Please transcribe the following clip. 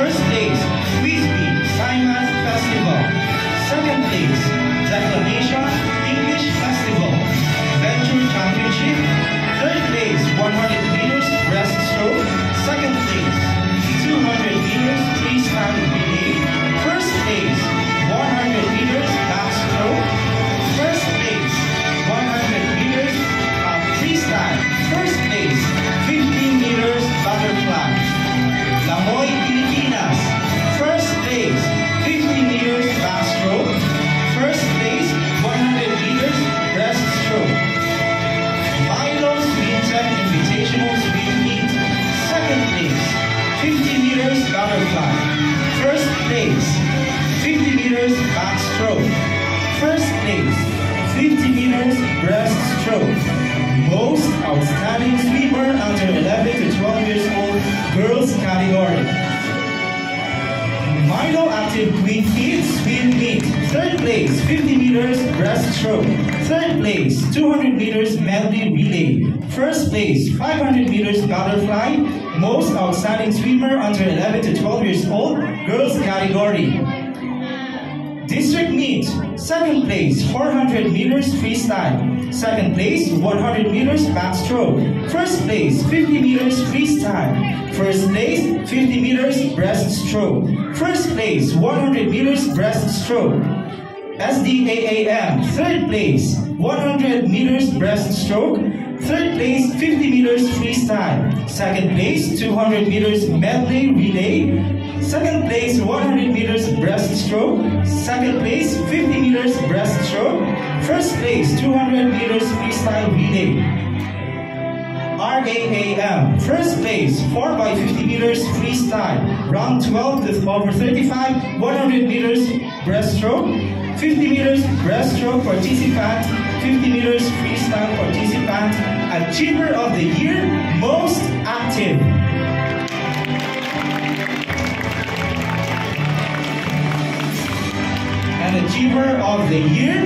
First place, Quiz-Bee Science Festival. Second place, Declamation English Festival. Venture Championship. Third place, 100 meters breaststroke. Second place, 200 meters freestyle relay. First place, 100 meters backstroke. First place, 100 meters freestyle. First place, 15 meters butterfly. Lamoy, Pilipinas. First place, 50 meters backstroke. First place, 100 meters breaststroke. Milo Swim Tech Invitational Swim Meet. Second place, 50 meters butterfly. First place, 50 meters backstroke. First place, 50 meters breaststroke. Most outstanding swimmer under 11 to 12 years old, girls category. Milo Active Queen Feet Swim Meet. Third place, 50 meters breaststroke. Third place, 200 meters medley relay. First place, 500 meters butterfly. Most outstanding swimmer under 11 to 12 years old, girls category. District meet. Second place, 400 meters freestyle. Second place, 100 meters backstroke. First place, 50 meters freestyle. First place, 50 meters breaststroke. First place, 100 meters breaststroke. SDAAM. Third place, 100 meters breaststroke. Third place, 50 meters freestyle. Second place, 200 meters medley relay. Second place, 100 meters breaststroke. Second place, 50 meters breaststroke. First place, 200 meters freestyle relay. RAAM. First place, 4 by 50 meters freestyle. Round 12 with over 35, 100 meters breaststroke. 50 meters breaststroke participant. 50 meters freestyle participant. Achiever of the Year, most active. And Achiever of the Year,